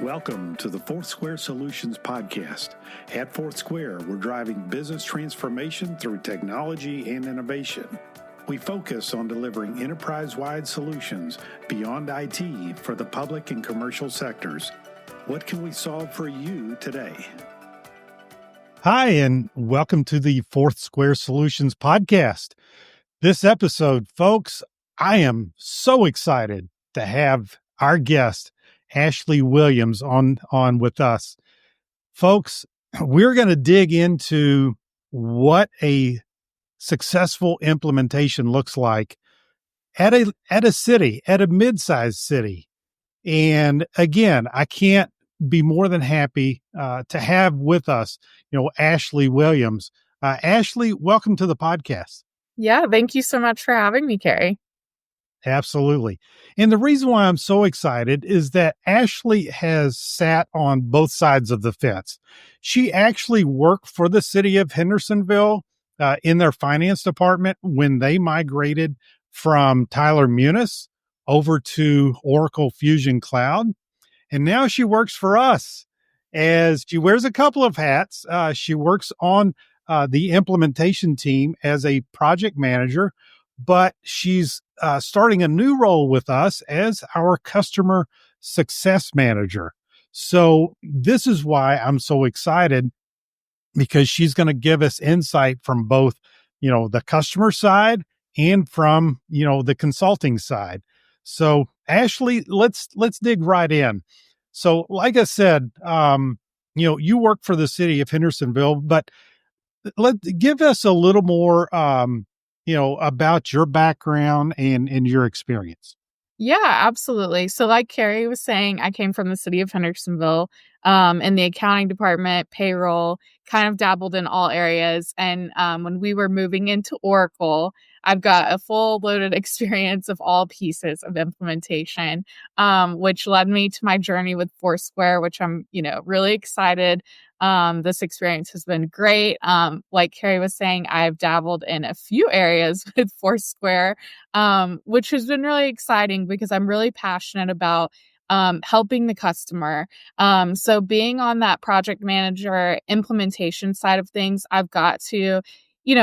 Welcome to the FourthSquare Solutions podcast. At FourthSquare, we're driving business transformation through technology and innovation. We focus on delivering enterprise-wide solutions beyond IT for the public and commercial sectors. What can we solve for you today? Hi, and welcome to the FourthSquare Solutions podcast. This episode, folks, I am so excited to have our guest, Ashley Williams, on with us. Folks, we're going to dig into what a successful implementation looks like at a city, at a mid-sized city. And again, I can't be more than happy to have with us, Ashley Williams. Ashley, welcome to the podcast. Yeah, thank you so much for having me, Kerry. Absolutely. And the reason why I'm so excited is that Ashley has sat on both sides of the fence. She actually worked for the city of Hendersonville in their finance department when they migrated from Tyler Munis over to Oracle Fusion Cloud. And now she works for us as she wears a couple of hats. She works on the implementation team as a project manager, but she's starting a new role with us as our customer success manager. So this is why I'm so excited, because she's going to give us insight from both, the customer side and from, the consulting side. So Ashley, let's dig right in. So like I said, you work for the city of Hendersonville, but give us a little more, about your background and your experience. Yeah, absolutely. So like Kerry was saying, I came from the city of Hendersonville, in the accounting department, payroll, kind of dabbled in all areas. And when we were moving into Oracle, I've got a full loaded experience of all pieces of implementation, which led me to my journey with FourthSquare, which I'm, really excited. This experience has been great. Like Kerry was saying, I've dabbled in a few areas with FourthSquare, which has been really exciting because I'm really passionate about helping the customer. So being on that project manager implementation side of things, I've got to,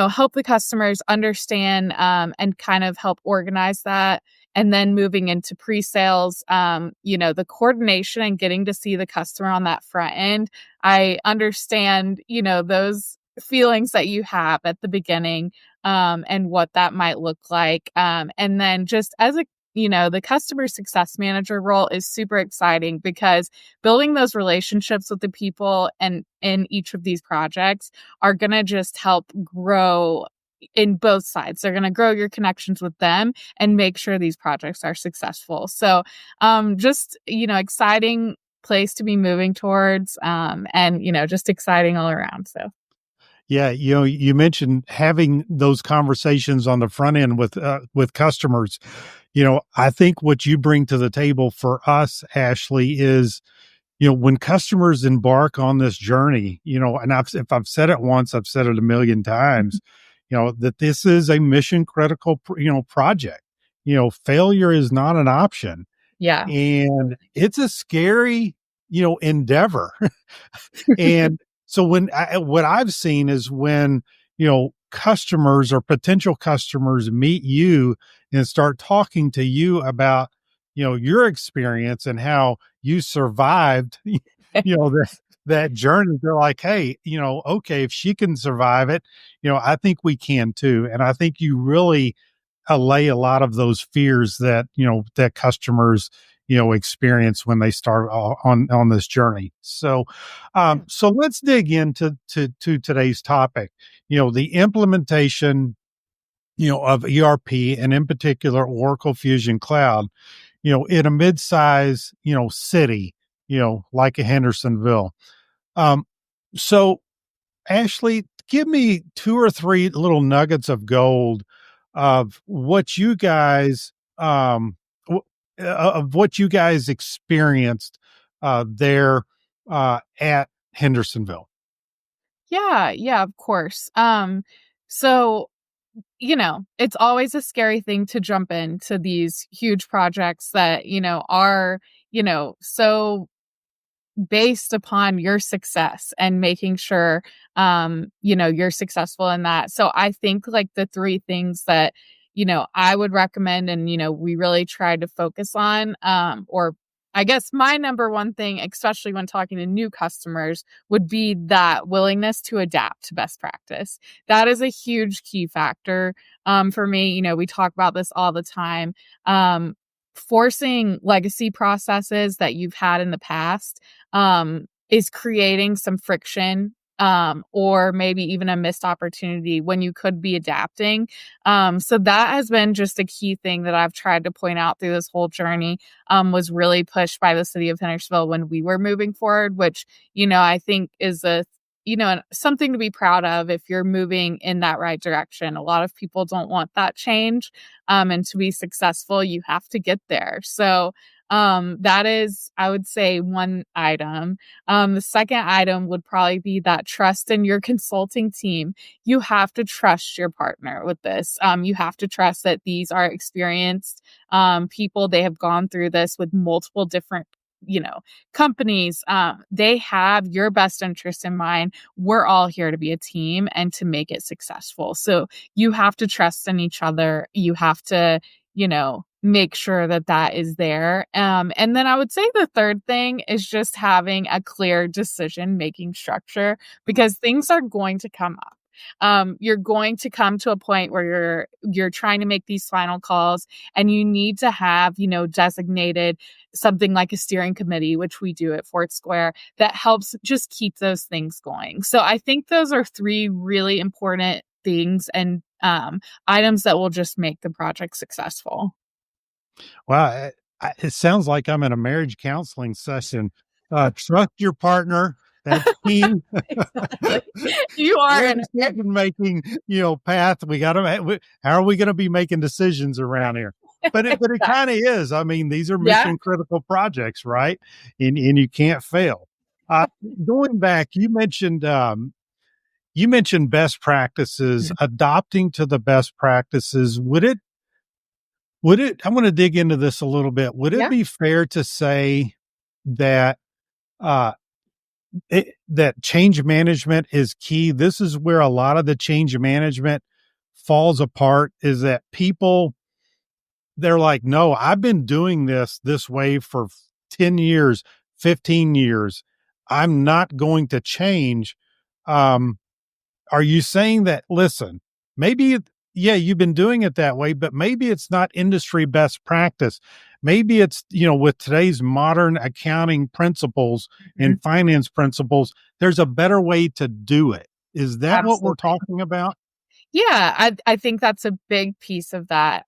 help the customers understand and kind of help organize that. And then moving into pre-sales, the coordination and getting to see the customer on that front end. I understand, those feelings that you have at the beginning and what that might look like. And then just as the customer success manager role is super exciting because building those relationships with the people and in each of these projects are going to just help grow in both sides. They're going to grow your connections with them and make sure these projects are successful. So just, exciting place to be moving towards and, just exciting all around. So. Yeah, you mentioned having those conversations on the front end with customers. I think what you bring to the table for us, Ashley, is, when customers embark on this journey, and if I've said it once, I've said it a million times, that this is a mission critical, project. Failure is not an option. Yeah. And it's a scary, endeavor. And so what I've seen is when, customers or potential customers meet you and start talking to you about, your experience and how you survived, that journey, they're like, hey, okay, if she can survive it, I think we can too. And I think you really allay a lot of those fears that, that customers, experience when they start on this journey. So, so let's dig into to today's topic, the implementation, of ERP and in particular Oracle Fusion Cloud, in a mid-size, city, like a Hendersonville. So Ashley, give me 2 or 3 little nuggets of gold of what you guys, experienced there at Hendersonville. Yeah, of course. So, it's always a scary thing to jump into these huge projects that, are, so based upon your success and making sure, you're successful in that. So I think like the three things that, I would recommend and, we really try to focus on, or I guess my number one thing, especially when talking to new customers, would be that willingness to adapt to best practice. That is a huge key factor for me. We talk about this all the time. Forcing legacy processes that you've had in the past is creating some friction or maybe even a missed opportunity when you could be adapting. So that has been just a key thing that I've tried to point out through this whole journey, was really pushed by the city of Hendersonville when we were moving forward, which, I think is something to be proud of if you're moving in that right direction. A lot of people don't want that change. And to be successful, you have to get there. So that is, I would say, one item. The second item would probably be that trust in your consulting team. You have to trust your partner with this. You have to trust that these are experienced people. They have gone through this with multiple different companies. They have your best interest in mind. We're all here to be a team and to make it successful. So you have to trust in each other. You have to, make sure that that is there. And then I would say the third thing is just having a clear decision-making structure, because things are going to come up. You're going to come to a point where you're trying to make these final calls, and you need to have, designated something like a steering committee, which we do at FourthSquare, that helps just keep those things going. So I think those are three really important things and items that will just make the project successful. Wow, it sounds like I'm in a marriage counseling session. Trust your partner. That's key. Exactly. You are in a decision-making, path. How are we going to be making decisions around here? But it kind of is. I mean, these are mission critical projects, right? And you can't fail. Going back, you mentioned best practices, adopting to the best practices. I want to dig into this a little bit. Would it be fair to say that that change management is key? This is where a lot of the change management falls apart, is that people, they're like, no, I've been doing this way for 10 years, 15 years. I'm not going to change. Are you saying that, listen, maybe, you've been doing it that way, but maybe it's not industry best practice. Maybe it's, with today's modern accounting principles and finance principles, there's a better way to do it. Is that what we're talking about? Yeah, I think that's a big piece of that.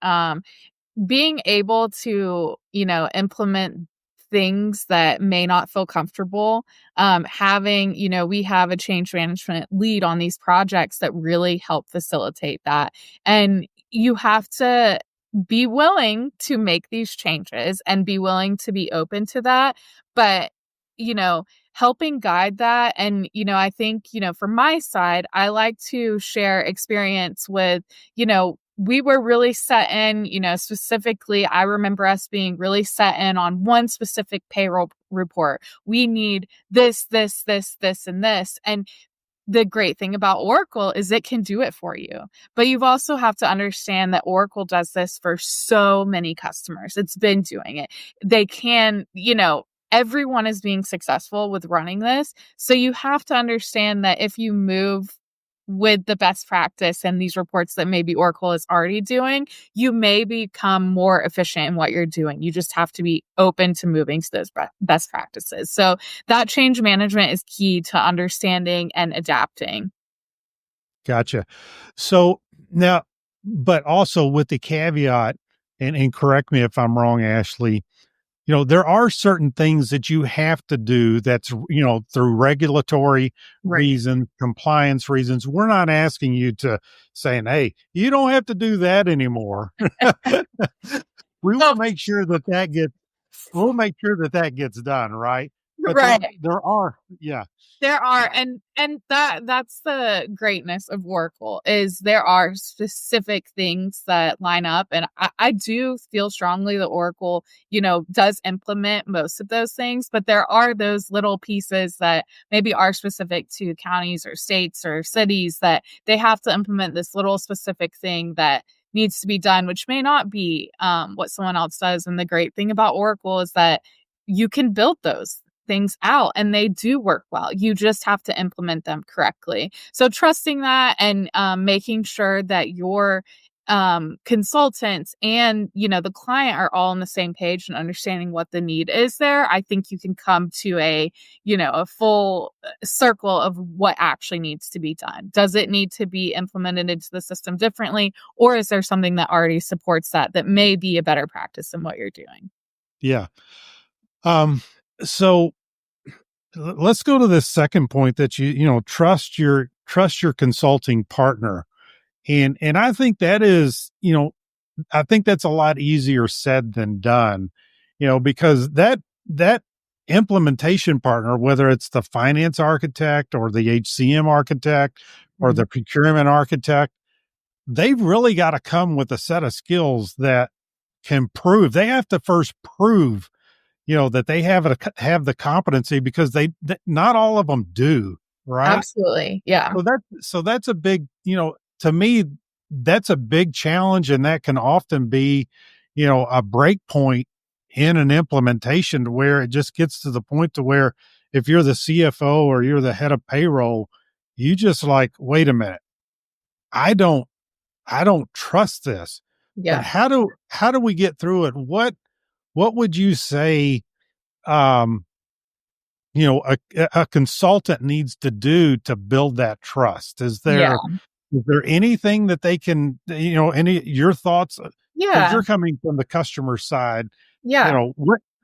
Being able to, implement things that may not feel comfortable, having, we have a change management lead on these projects that really help facilitate that. And you have to be willing to make these changes and be willing to be open to that. But, helping guide that. And, I think, from my side, I like to share experience with, we were really set in, specifically, I remember us being really set in on one specific payroll report. We need this, this, this, this, and this. And the great thing about Oracle is it can do it for you. But you've also have to understand that Oracle does this for so many customers. It's been doing it. They can, everyone is being successful with running this. So you have to understand that if you move with the best practice and these reports that maybe Oracle is already doing, you may become more efficient in what you're doing. You just have to be open to moving to those best practices. So that change management is key to understanding and adapting. Gotcha. So now, but also with the caveat, and correct me if I'm wrong, Ashley, there are certain things that you have to do that's, through regulatory reasons, compliance reasons. We're not asking you to saying, hey, you don't have to do that anymore. We will make sure that gets done, right? but Right. there are, yeah. There are, and that's the greatness of Oracle is there are specific things that line up, and I do feel strongly that Oracle, does implement most of those things, but there are those little pieces that maybe are specific to counties or states or cities that they have to implement this little specific thing that needs to be done, which may not be what someone else does. And the great thing about Oracle is that you can build those things out and they do work well. You just have to implement them correctly. So trusting that and making sure that your consultants and the client are all on the same page and understanding what the need is there, I think you can come to a full circle of what actually needs to be done. Does it need to be implemented into the system differently, or is there something that already supports that may be a better practice than what you're doing? Yeah. So let's go to this second point that trust your consulting partner. And I think that is, I think that's a lot easier said than done, because that implementation partner, whether it's the finance architect or the HCM architect or the procurement architect, they've really got to come with a set of skills that can prove. They have to first prove that they have the competency, because not all of them do, right? Absolutely. Yeah. So that's a big, to me, that's a big challenge, and that can often be, a break point in an implementation to where it just gets to the point to where if you're the CFO or you're the head of payroll, you just like, wait a minute, I don't trust this. Yeah. But how do we get through it? What would you say, a consultant needs to do to build that trust? Is there anything that they can, your thoughts? Because you're coming from the customer side. Yeah.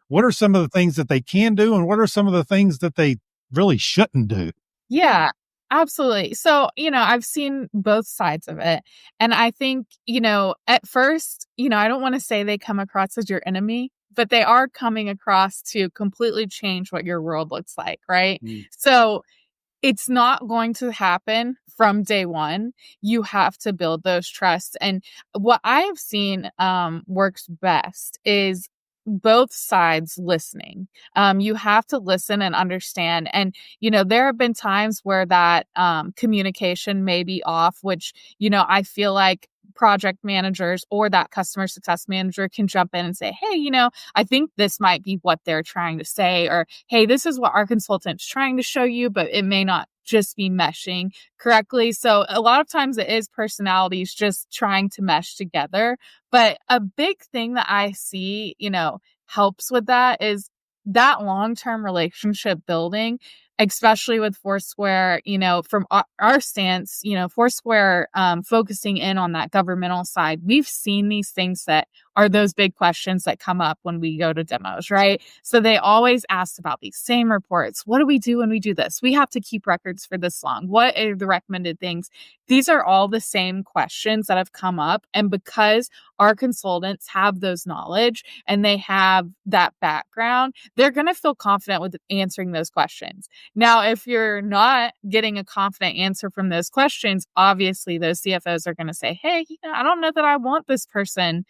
What are some of the things that they can do, and what are some of the things that they really shouldn't do? Yeah, absolutely. So, I've seen both sides of it. And I think, at first, I don't want to say they come across as your enemy, but they are coming across to completely change what your world looks like, right? So it's not going to happen from day one. You have to build those trusts. And what I have seen works best is both sides listening. You have to listen and understand. And, there have been times where that communication may be off, which, I feel like project managers or that customer success manager can jump in and say, hey, I think this might be what they're trying to say, or, hey, this is what our consultant's trying to show you, but it may not just be meshing correctly. So a lot of times it is personalities just trying to mesh together. But a big thing that I see, helps with that is that long-term relationship building, especially with FourthSquare, from our stance, FourthSquare focusing in on that governmental side, we've seen these things that are those big questions that come up when we go to demos, right? So they always ask about these same reports. What do we do when we do this? We have to keep records for this long. What are the recommended things? These are all the same questions that have come up. And because our consultants have those knowledge and they have that background, they're going to feel confident with answering those questions. Now, if you're not getting a confident answer from those questions, obviously those CFOs are going to say, hey, I don't know that I want this person,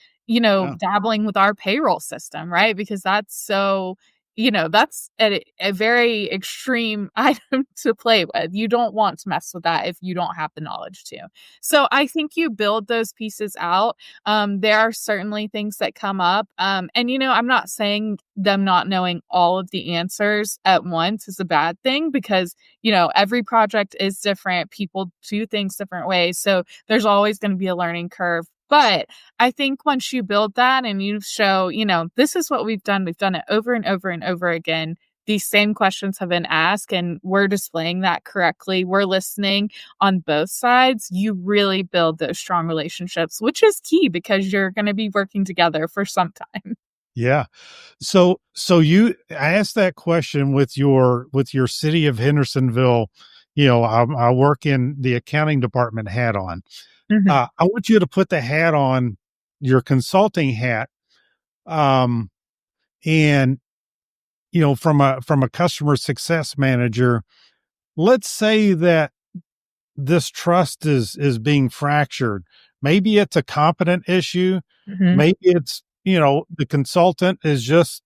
dabbling with our payroll system, right? Because that's so, that's a very extreme item to play with. You don't want to mess with that if you don't have the knowledge to. So I think you build those pieces out. There are certainly things that come up. And, I'm not saying them not knowing all of the answers at once is a bad thing, because, every project is different. People do things different ways. So there's always going to be a learning curve. But I think once you build that and you show, this is what we've done it over and over and over again. These same questions have been asked and we're displaying that correctly. We're listening on both sides. You really build those strong relationships, which is key because you're going to be working together for some time. Yeah. So I asked that question with your city of Hendersonville. I work in the accounting department hat on. I want you to put the hat on, your consulting hat. And from a customer success manager, let's say that this trust is being fractured. Maybe it's a competent issue. Mhm. Maybe it's, the consultant is just,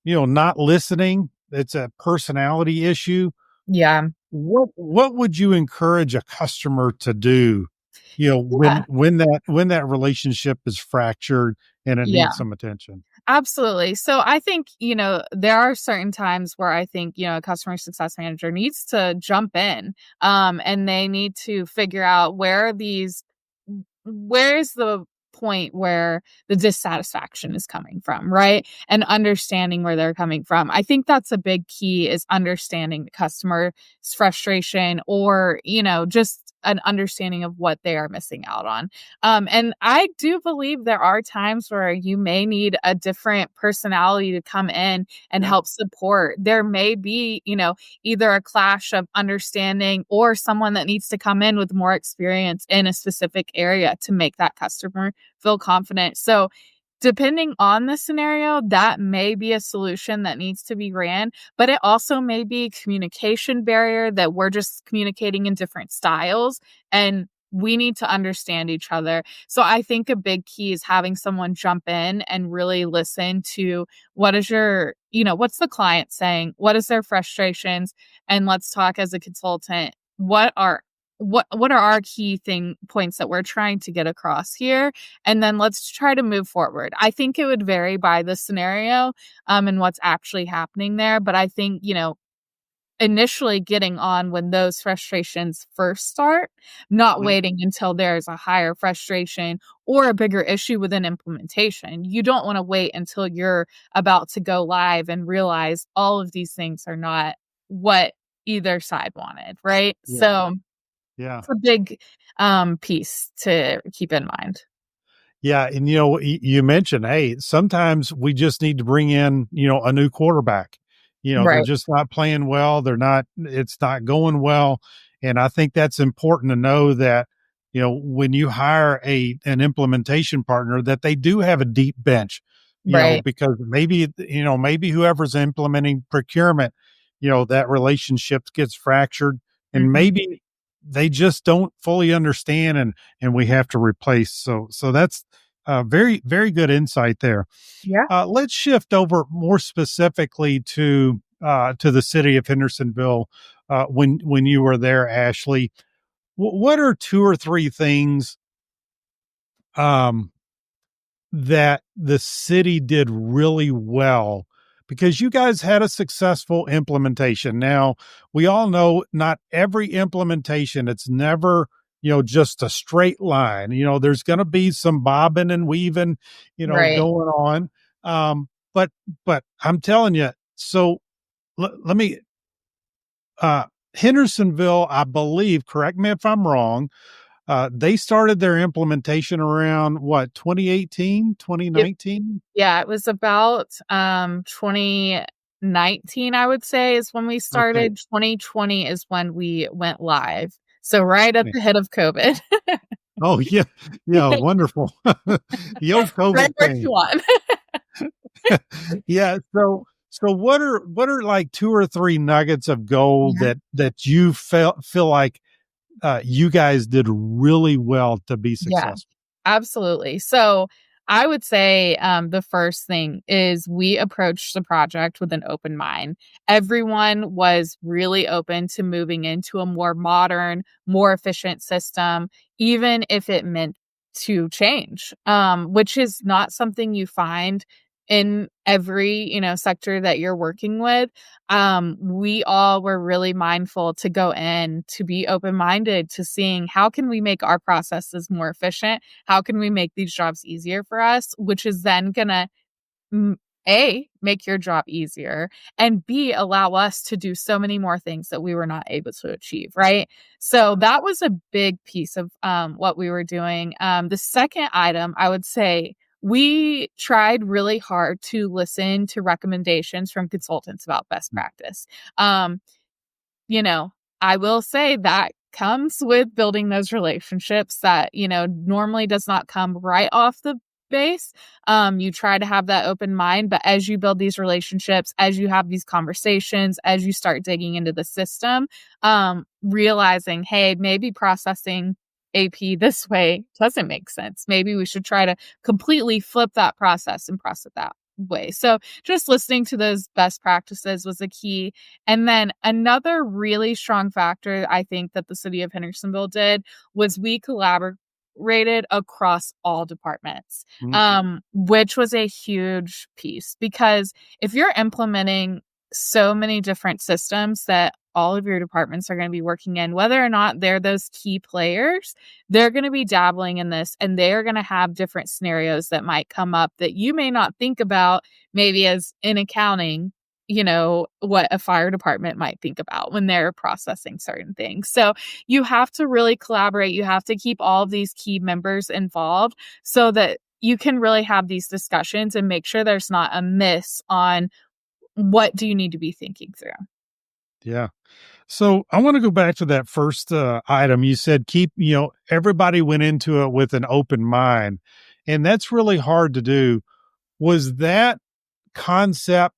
not listening. It's a personality issue. Yeah. What would you encourage a customer to do, Yeah. when that relationship is fractured and it Yeah. needs some attention? Absolutely. So I think, there are certain times where I think, a customer success manager needs to jump in, and they need to figure out where's the point where the dissatisfaction is coming from, right? And understanding where they're coming from. I think that's a big key, is understanding the customer's frustration, or, just an understanding of what they are missing out on. And I do believe there are times where you may need a different personality to come in and Yeah. help support. There may be, either a clash of understanding, or someone that needs to come in with more experience in a specific area to make that customer feel confident. So, depending on the scenario, that may be a solution that needs to be ran, but it also may be communication barrier, that we're just communicating in different styles and we need to understand each other. So I think a big key is having someone jump in and really listen to what's the client saying? What is their frustrations? And let's talk as a consultant. What are our key points that we're trying to get across here? And then let's try to move forward. I think it would vary by the scenario, and what's actually happening there. But I think, initially getting on when those frustrations first start, not Yeah. waiting until there's a higher frustration or a bigger issue within implementation. You don't want to wait until you're about to go live and realize all of these things are not what either side wanted, right? Yeah. So Yeah. it's a big piece to keep in mind. Yeah, and you mentioned, hey, sometimes we just need to bring in, a new quarterback. They're Right. just not playing well. It's not going well. And I think that's important to know that, when you hire an implementation partner, that they do have a deep bench, Right. because maybe whoever's implementing procurement, that relationship gets fractured, and Mhm. maybe they just don't fully understand, and we have to replace. So that's very, very good insight there. Yeah. Let's shift over more specifically to the city of Hendersonville. When you were there, Ashley, what are two or three things um, that the city did really well? Because you guys had a successful implementation. Now, we all know not every implementation, it's never, just a straight line. There's going to be some bobbing and weaving, Right. going on. But I'm telling you, so let me, uh, Hendersonville, I believe, correct me if I'm wrong, they started their implementation around what, 2018, Yep. 2019? Yeah, it was about 2019, I would say, is when we Okay. started. 2020 is when we went live. So right at Yeah. the hit of COVID. Oh, yeah. Yeah, wonderful. The old Right COVID where thing. you want. Yeah, so what are like 2 or 3 nuggets of gold Yeah. that you feel like, you guys did really well to be Yeah. successful? Absolutely. So I would say the first thing is we approached the project with an open mind. Everyone was really open to moving into a more modern, more efficient system, even if it meant to change, which is not something you find in every sector that you're working with. We all were really mindful to go in, to be open-minded to seeing how can we make our processes more efficient, how can we make these jobs easier for us, which is then gonna A, make your job easier, and B, allow us to do so many more things that we were not able to achieve, right? So that was a big piece of what we were doing. The second item, I would say, we tried really hard to listen to recommendations from consultants about best practice. Um, you know, I will say that comes with building those relationships that, normally does not come right off the base. You try to have that open mind, but as you build these relationships, as you have these conversations, as you start digging into the system, realizing, hey, maybe processing AP this way doesn't make sense. Maybe we should try to completely flip that process and process it that way. So just listening to those best practices was a key. And then another really strong factor I think that the city of Hendersonville did was we collaborated across all departments, which was a huge piece, because if you're implementing so many different systems that all of your departments are going to be working in, whether or not they're those key players, they're going to be dabbling in this, and they're going to have different scenarios that might come up that you may not think about, maybe as in accounting, what a fire department might think about when they're processing certain things. So you have to really collaborate. You have to keep all of these key members involved so that you can really have these discussions and make sure there's not a miss on what do you need to be thinking through. Yeah. So I want to go back to that first item. You said everybody went into it with an open mind, and that's really hard to do. Was that concept,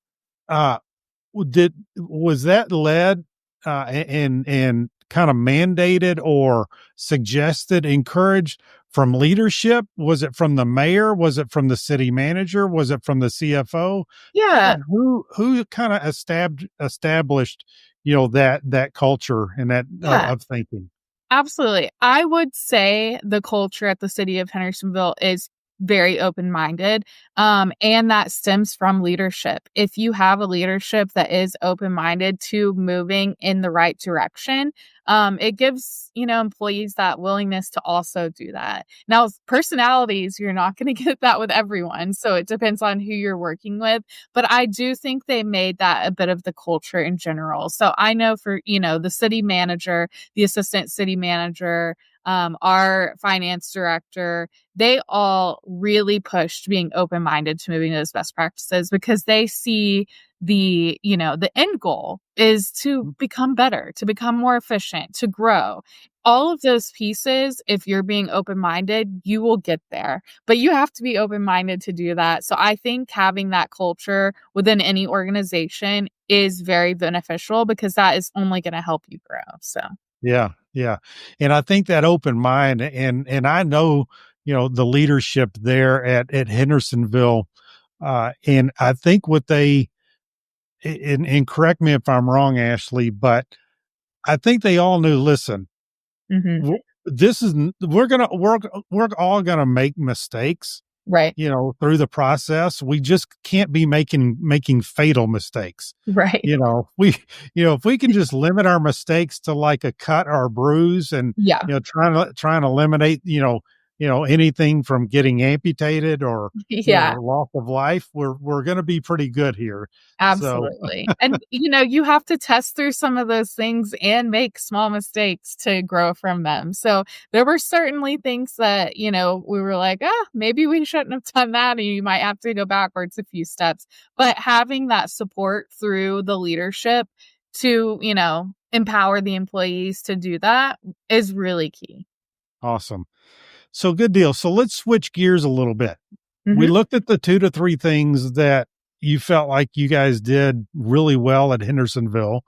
was that led and kind of mandated or suggested, encouraged from leadership? Was it from the mayor? Was it from the city manager? Was it from the CFO? Yeah. Who kind of established, that culture and that of thinking? Absolutely. I would say the culture at the city of Hendersonville is very open-minded. And that stems from leadership. If you have a leadership that is open-minded to moving in the right direction, it gives, employees that willingness to also do that. Now, personalities, you're not going to get that with everyone. So it depends on who you're working with. But I do think they made that a bit of the culture in general. So I know for, the city manager, the assistant city manager, our finance director, they all really pushed being open-minded to moving those best practices, because they see the end goal is to become better, to become more efficient, to grow. All of those pieces, if you're being open-minded, you will get there, but you have to be open-minded to do that. So I think having that culture within any organization is very beneficial, because that is only going to help you grow. So yeah. And I think that open mind, and I know, the leadership there at Hendersonville, and I think what they, and correct me if I'm wrong, Ashley, but I think they all knew, listen, mm-hmm. we're all gonna make mistakes, Right. Through the process. We just can't be making fatal mistakes. Right. If we can just limit our mistakes to like a cut or a bruise, and trying to eliminate, anything from getting amputated or loss of life, we're going to be pretty good here. Absolutely. And you have to test through some of those things and make small mistakes to grow from them. So there were certainly things that, we were like, maybe we shouldn't have done that, and you might have to go backwards a few steps. But having that support through the leadership to, empower the employees to do that is really key. Awesome. So good deal. So let's switch gears a little bit. Mm-hmm. We looked at the 2 to 3 things that you felt like you guys did really well at Hendersonville.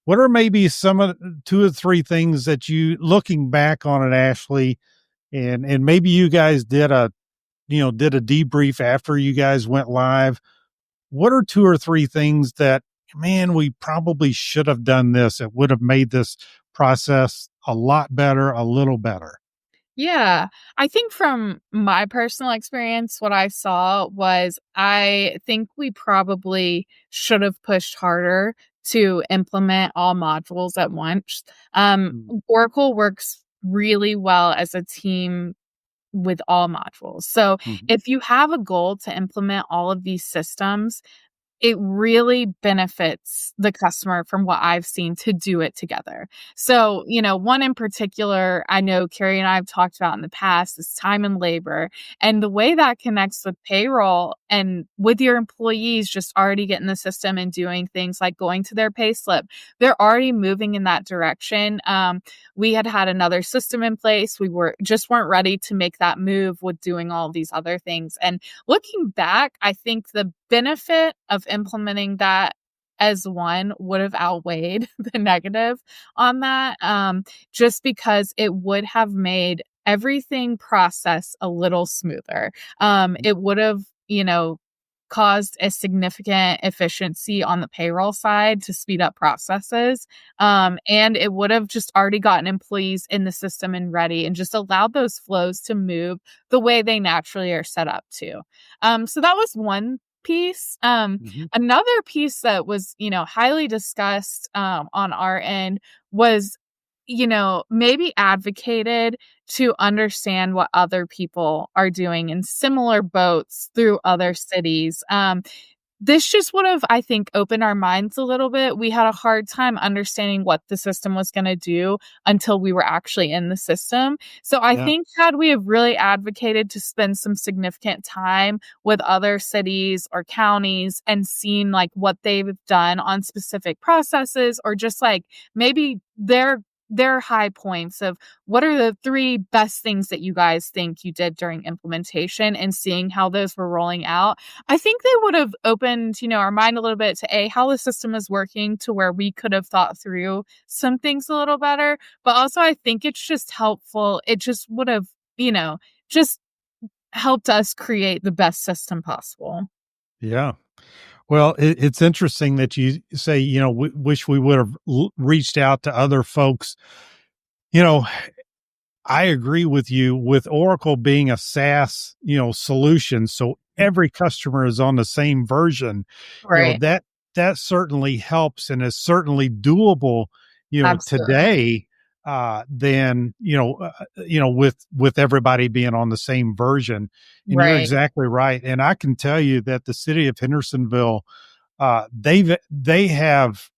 What are maybe some of the 2 or 3 things that you, looking back on it, Ashley, and maybe you guys did a debrief after you guys went live? What are 2 or 3 things that, man, we probably should have done this? It would have made this process a lot better, a little better. Yeah, I think from my personal experience, what I saw was, I think we probably should have pushed harder to implement all modules at once. Oracle works really well as a team with all modules. So if you have a goal to implement all of these systems, it really benefits the customer from what I've seen to do it together. So, one in particular, I know Kerry and I have talked about in the past is time and labor, and the way that connects with payroll and with your employees just already getting the system and doing things like going to their pay slip. They're already moving in that direction. We had another system in place. We weren't ready to make that move with doing all these other things. And looking back, I think the benefit of implementing that as one would have outweighed the negative on that, just because it would have made everything process a little smoother. It would have, caused a significant efficiency on the payroll side to speed up processes. And it would have just already gotten employees in the system and ready and just allowed those flows to move the way they naturally are set up to. So that was one piece. Another piece that was, highly discussed on our end was, maybe advocated to understand what other people are doing in similar boats through other cities. This just would have, I think, opened our minds a little bit. We had a hard time understanding what the system was going to do until we were actually in the system. So I think had we have really advocated to spend some significant time with other cities or counties and seen like what they've done on specific processes, or just like maybe their high points of what are the 3 best things that you guys think you did during implementation, and seeing how those were rolling out, I think they would have opened, our mind a little bit to how the system is working, to where we could have thought through some things a little better. But also I think it's just helpful. It just would have, just helped us create the best system possible. Yeah. Well, it's interesting that you say, we wish we would have reached out to other folks. I agree with you with Oracle being a SaaS, solution. So every customer is on the same version, Right. That certainly helps and is certainly doable, Absolutely. today, than, with everybody being on the same version. And you're Right. exactly right. And I can tell you that the city of Hendersonville, they have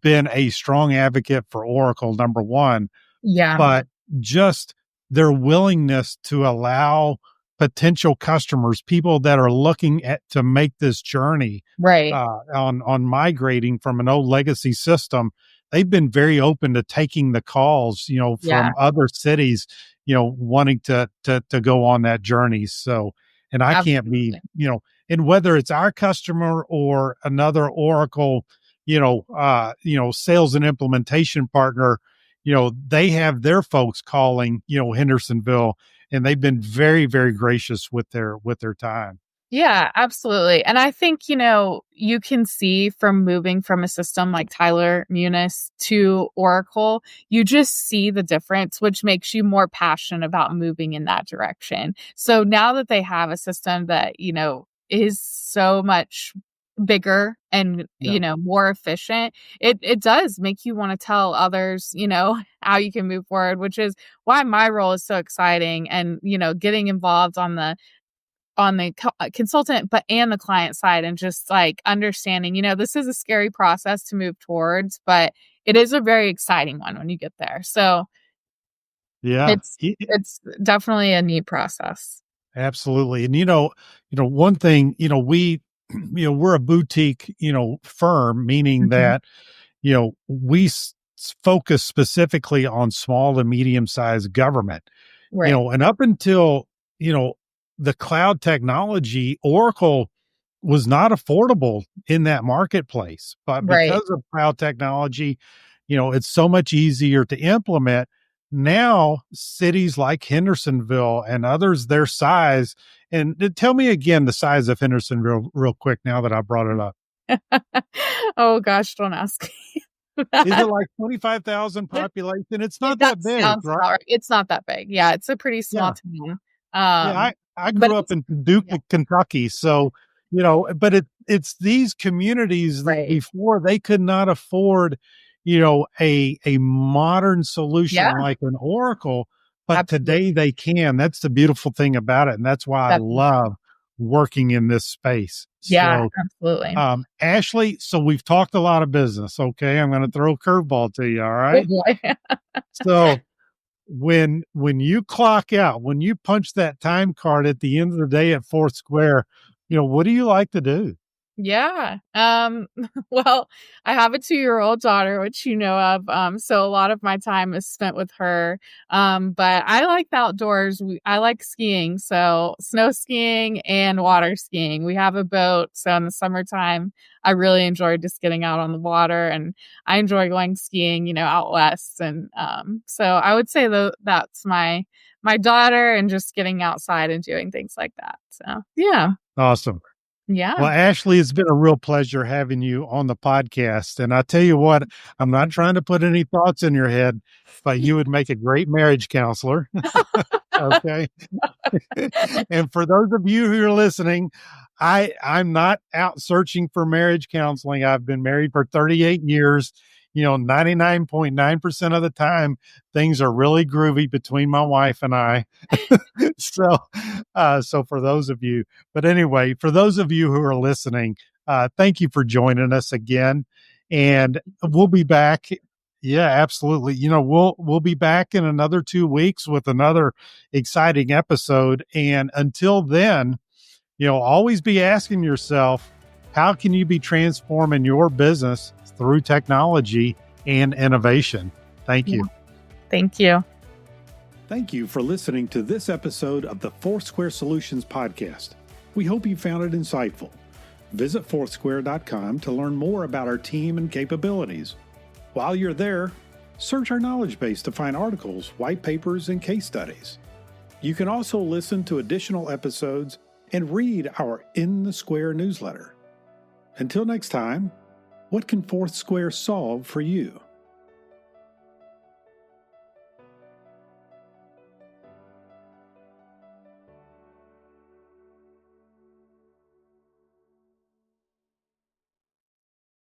been a strong advocate for Oracle, number one, Yeah. but just their willingness to allow potential customers, people that are looking to make this journey, Right. on migrating from an old legacy system, they've been very open to taking the calls, Yeah. from other cities, wanting to go on that journey. So, and I can't be, Absolutely. and whether it's our customer or another Oracle, sales and implementation partner, they have their folks calling, Hendersonville, and they've been very, very gracious with their time. Yeah, absolutely. And I think, you can see from moving from a system like Tyler Munis to Oracle, you just see the difference, which makes you more passionate about moving in that direction. So now that they have a system that, is so much bigger and, Yeah. more efficient, it does make you want to tell others, how you can move forward, which is why my role is so exciting. And, getting involved on the consultant and the client side, and just like understanding, this is a scary process to move towards, but it is a very exciting one when you get there. So Yeah. it's definitely a neat process. Absolutely. And one thing, we're a boutique, firm, meaning Mhm. that, we focus specifically on small to medium sized government, Right. and up until, the cloud technology, Oracle was not affordable in that marketplace. But Right. because of cloud technology, it's so much easier to implement. Now, cities like Hendersonville and others their size, and tell me again the size of Hendersonville real quick now that I brought it up. Oh gosh, don't ask me Is it that. like 25,000 population? It's not That that big, sounds right? about right. It's not that big. Yeah, it's a pretty small Yeah. town. Yeah, I But grew up it's in Paducah, yeah, Kentucky, so, but it's these communities that right. before they could not afford, a modern Yeah, solution like an Oracle, but today absolutely. they can. That's the beautiful thing about it, and that's why I Definitely. love working in this space. Yeah, So, absolutely. Ashley, so we've talked a lot of business. Okay. I'm going to throw a curveball to you. All Oh right. boy. So when you clock out, when you punch that time card at the end of the day at FourthSquare, what do you like to do? Yeah. Well, I have a 2-year-old daughter, which you know of. So a lot of my time is spent with her. But I like the outdoors. I like skiing. So snow skiing and water skiing. We have a boat. So in the summertime, I really enjoy just getting out on the water, and I enjoy going skiing, out west. And so I would say that's my daughter and just getting outside and doing things like that. So yeah. Awesome. Yeah. Well, Ashley, it's been a real pleasure having you on the podcast. And I tell you what, I'm not trying to put any thoughts in your head, but you would make a great marriage counselor. Okay. And for those of you who are listening, I'm not out searching for marriage counseling. I've been married for 38 years. 99.9% of the time, things are really groovy between my wife and I. So, so for those of you, but anyway, for those of you who are listening, thank you for joining us again, and we'll be back. Yeah, absolutely. We'll be back in another 2 weeks with another exciting episode. And until then, always be asking yourself, how can you be transforming your business through technology and innovation? Thank you. Thank you. Thank you for listening to this episode of the FourthSquare Solutions podcast. We hope you found it insightful. Visit FourthSquare.com to learn more about our team and capabilities. While you're there, search our knowledge base to find articles, white papers, and case studies. You can also listen to additional episodes and read our In the Square newsletter. Until next time, what can FourthSquare solve for you?